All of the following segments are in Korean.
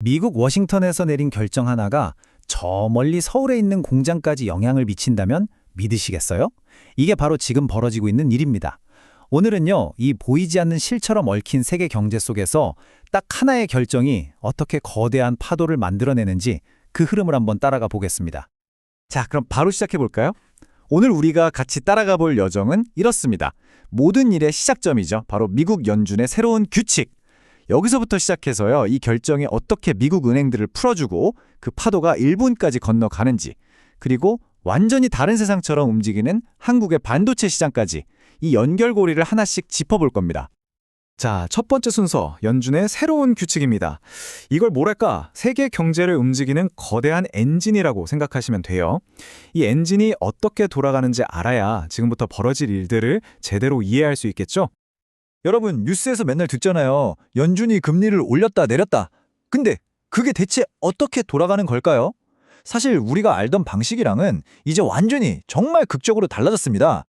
미국 워싱턴에서 내린 결정 하나가 저 멀리 서울에 있는 공장까지 영향을 미친다면 믿으시겠어요? 이게 바로 지금 벌어지고 있는 일입니다. 오늘은요, 이 보이지 않는 실처럼 얽힌 세계 경제 속에서 딱 하나의 결정이 어떻게 거대한 파도를 만들어내는지 그 흐름을 한번 따라가 보겠습니다. 자, 그럼 바로 시작해 볼까요? 오늘 우리가 같이 따라가 볼 여정은 이렇습니다. 모든 일의 시작점이죠. 바로 미국 연준의 새로운 규칙. 여기서부터 시작해서요, 이 결정이 어떻게 미국 은행들을 풀어주고 그 파도가 일본까지 건너가는지, 그리고 완전히 다른 세상처럼 움직이는 한국의 반도체 시장까지 이 연결고리를 하나씩 짚어볼 겁니다. 자, 첫 번째 순서, 연준의 새로운 규칙입니다. 이걸 뭐랄까, 세계 경제를 움직이는 거대한 엔진이라고 생각하시면 돼요. 이 엔진이 어떻게 돌아가는지 알아야 지금부터 벌어질 일들을 제대로 이해할 수 있겠죠? 여러분, 뉴스에서 맨날 듣잖아요. 연준이 금리를 올렸다 내렸다. 근데 그게 대체 어떻게 돌아가는 걸까요? 사실 우리가 알던 방식이랑은 이제 완전히 정말 극적으로 달라졌습니다.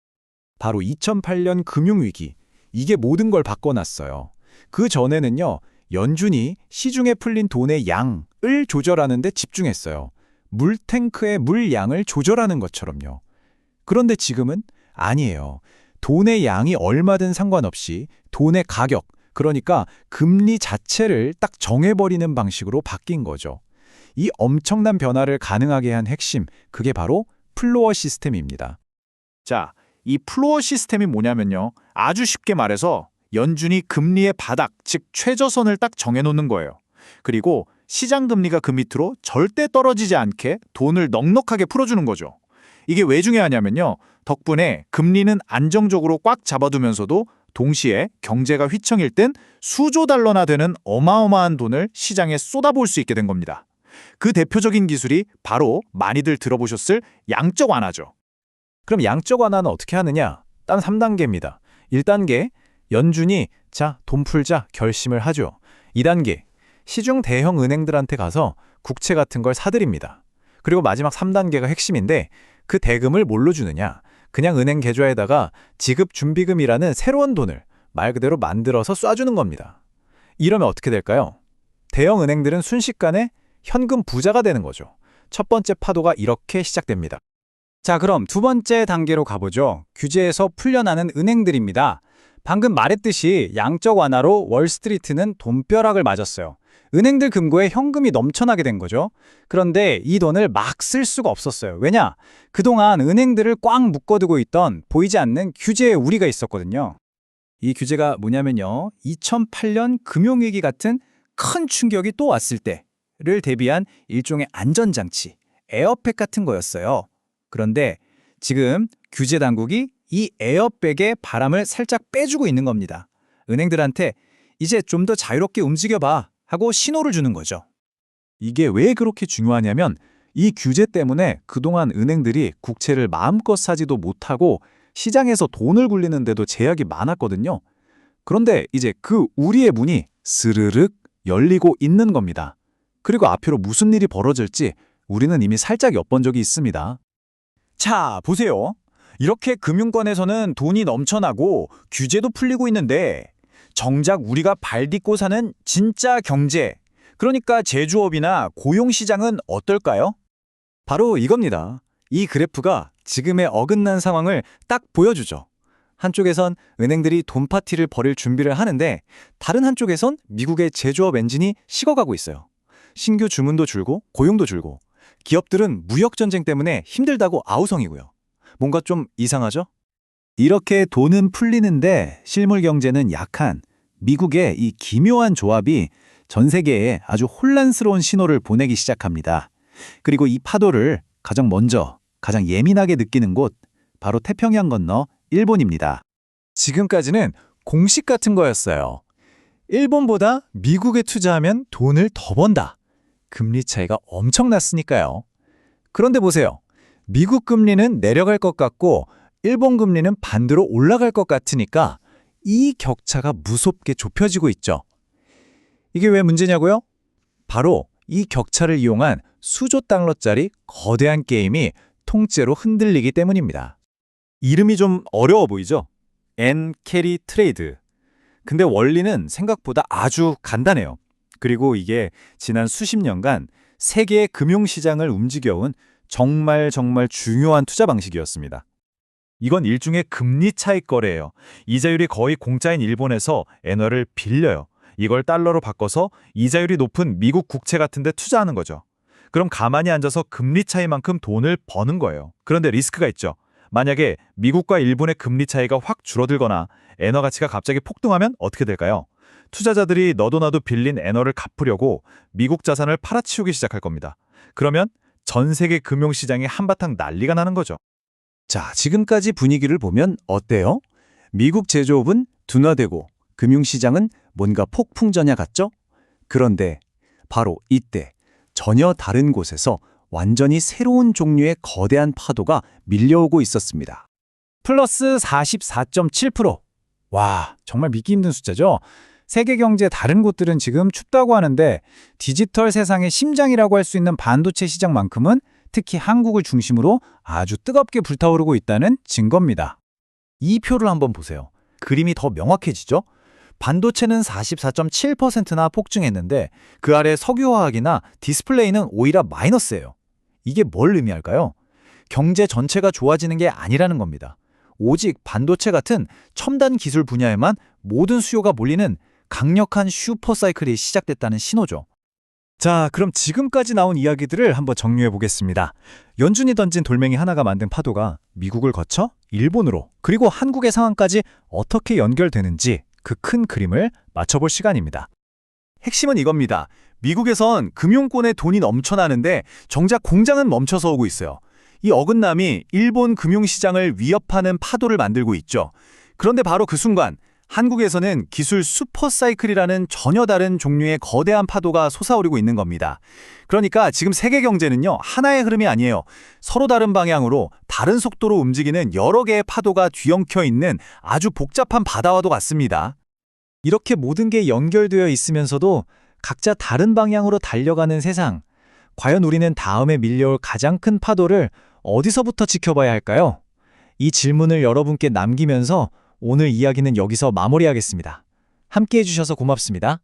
바로 2008년 금융위기. 이게 모든 걸 바꿔놨어요. 그 전에는요, 연준이 시중에 풀린 돈의 양을 조절하는 데 집중했어요. 물탱크의 물량을 조절하는 것처럼요. 그런데 지금은 아니에요. 돈의 양이 얼마든 상관없이 돈의 가격, 그러니까 금리 자체를 딱 정해버리는 방식으로 바뀐 거죠. 이 엄청난 변화를 가능하게 한 핵심, 그게 바로 플로어 시스템입니다. 자, 이 플로어 시스템이 뭐냐면요, 아주 쉽게 말해서 연준이 금리의 바닥, 즉 최저선을 딱 정해놓는 거예요. 그리고 시장 금리가 그 밑으로 절대 떨어지지 않게 돈을 넉넉하게 풀어주는 거죠. 이게 왜 중요하냐면요, 덕분에 금리는 안정적으로 꽉 잡아두면서도 동시에 경제가 휘청일 땐 수조 달러나 되는 어마어마한 돈을 시장에 쏟아부을 수 있게 된 겁니다. 그 대표적인 기술이 바로 많이들 들어보셨을 양적 완화죠. 그럼 양적 완화는 어떻게 하느냐? 딱 3단계입니다. 1단계, 연준이 자, 돈 풀자 결심을 하죠. 2단계, 시중 대형 은행들한테 가서 국채 같은 걸 사들입니다. 그리고 마지막 3단계가 핵심인데 그 대금을 뭘로 주느냐? 그냥 은행 계좌에다가 지급준비금이라는 새로운 돈을 말 그대로 만들어서 쏴주는 겁니다. 이러면 어떻게 될까요? 대형 은행들은 순식간에 현금 부자가 되는 거죠. 첫 번째 파도가 이렇게 시작됩니다. 자, 그럼 두 번째 단계로 가보죠. 규제에서 풀려나는 은행들입니다. 방금 말했듯이 양적 완화로 월스트리트는 돈벼락을 맞았어요. 은행들 금고에 현금이 넘쳐나게 된 거죠. 그런데 이 돈을 막 쓸 수가 없었어요. 왜냐? 그동안 은행들을 꽉 묶어두고 있던 보이지 않는 규제의 우리가 있었거든요. 이 규제가 뭐냐면요, 2008년 금융위기 같은 큰 충격이 또 왔을 때를 대비한 일종의 안전장치, 에어백 같은 거였어요. 그런데 지금 규제 당국이 이 에어백에 바람을 살짝 빼주고 있는 겁니다. 은행들한테 이제 좀 더 자유롭게 움직여봐 하고 신호를 주는 거죠. 이게 왜 그렇게 중요하냐면 이 규제 때문에 그동안 은행들이 국채를 마음껏 사지도 못하고 시장에서 돈을 굴리는데도 제약이 많았거든요. 그런데 이제 그 우리의 문이 스르륵 열리고 있는 겁니다. 그리고 앞으로 무슨 일이 벌어질지 우리는 이미 살짝 엿본 적이 있습니다. 자, 보세요. 이렇게 금융권에서는 돈이 넘쳐나고 규제도 풀리고 있는데 정작 우리가 발 딛고 사는 진짜 경제, 그러니까 제조업이나 고용시장은 어떨까요? 바로 이겁니다. 이 그래프가 지금의 어긋난 상황을 딱 보여주죠. 한쪽에선 은행들이 돈 파티를 벌일 준비를 하는데 다른 한쪽에선 미국의 제조업 엔진이 식어가고 있어요. 신규 주문도 줄고 고용도 줄고 기업들은 무역전쟁 때문에 힘들다고 아우성이고요. 뭔가 좀 이상하죠? 이렇게 돈은 풀리는데 실물 경제는 약한 미국의 이 기묘한 조합이 전 세계에 아주 혼란스러운 신호를 보내기 시작합니다. 그리고 이 파도를 가장 먼저, 가장 예민하게 느끼는 곳, 바로 태평양 건너 일본입니다. 지금까지는 공식 같은 거였어요. 일본보다 미국에 투자하면 돈을 더 번다. 금리 차이가 엄청났으니까요. 그런데 보세요. 미국 금리는 내려갈 것 같고 일본 금리는 반대로 올라갈 것 같으니까 이 격차가 무섭게 좁혀지고 있죠. 이게 왜 문제냐고요? 바로 이 격차를 이용한 수조 달러짜리 거대한 게임이 통째로 흔들리기 때문입니다. 이름이 좀 어려워 보이죠? 엔 캐리 트레이드. 근데 원리는 생각보다 아주 간단해요. 그리고 이게 지난 수십 년간 세계의 금융시장을 움직여온 정말 중요한 투자 방식이었습니다. 이건 일종의 금리 차익 거래예요. 이자율이 거의 공짜인 일본에서 엔화를 빌려요. 이걸 달러로 바꿔서 이자율이 높은 미국 국채 같은 데 투자하는 거죠. 그럼 가만히 앉아서 금리 차이만큼 돈을 버는 거예요. 그런데 리스크가 있죠. 만약에 미국과 일본의 금리 차이가 확 줄어들거나 엔화 가치가 갑자기 폭등하면 어떻게 될까요? 투자자들이 너도 나도 빌린 엔화를 갚으려고 미국 자산을 팔아치우기 시작할 겁니다. 그러면 전 세계 금융시장이 한바탕 난리가 나는 거죠. 자, 지금까지 분위기를 보면 어때요? 미국 제조업은 둔화되고 금융시장은 뭔가 폭풍전야 같죠? 그런데 바로 이때 전혀 다른 곳에서 완전히 새로운 종류의 거대한 파도가 밀려오고 있었습니다. 플러스 44.7%. 와, 정말 믿기 힘든 숫자죠? 세계 경제 다른 곳들은 지금 춥다고 하는데 디지털 세상의 심장이라고 할 수 있는 반도체 시장만큼은 특히 한국을 중심으로 아주 뜨겁게 불타오르고 있다는 증거입니다. 이 표를 한번 보세요. 그림이 더 명확해지죠? 반도체는 44.7%나 폭증했는데 그 아래 석유화학이나 디스플레이는 오히려 마이너스예요. 이게 뭘 의미할까요? 경제 전체가 좋아지는 게 아니라는 겁니다. 오직 반도체 같은 첨단 기술 분야에만 모든 수요가 몰리는 강력한 슈퍼사이클이 시작됐다는 신호죠. 자, 그럼 지금까지 나온 이야기들을 한번 정리해 보겠습니다. 연준이 던진 돌멩이 하나가 만든 파도가 미국을 거쳐 일본으로 그리고 한국의 상황까지 어떻게 연결되는지 그 큰 그림을 맞춰볼 시간입니다. 핵심은 이겁니다. 미국에선 금융권에 돈이 넘쳐나는데 정작 공장은 멈춰서 오고 있어요. 이 어긋남이 일본 금융시장을 위협하는 파도를 만들고 있죠. 그런데 바로 그 순간 한국에서는 기술 슈퍼사이클이라는 전혀 다른 종류의 거대한 파도가 솟아오르고 있는 겁니다. 그러니까 지금 세계 경제는요, 하나의 흐름이 아니에요. 서로 다른 방향으로 다른 속도로 움직이는 여러 개의 파도가 뒤엉켜 있는 아주 복잡한 바다와도 같습니다. 이렇게 모든 게 연결되어 있으면서도 각자 다른 방향으로 달려가는 세상. 과연 우리는 다음에 밀려올 가장 큰 파도를 어디서부터 지켜봐야 할까요? 이 질문을 여러분께 남기면서 오늘 이야기는 여기서 마무리하겠습니다. 함께 해주셔서 고맙습니다.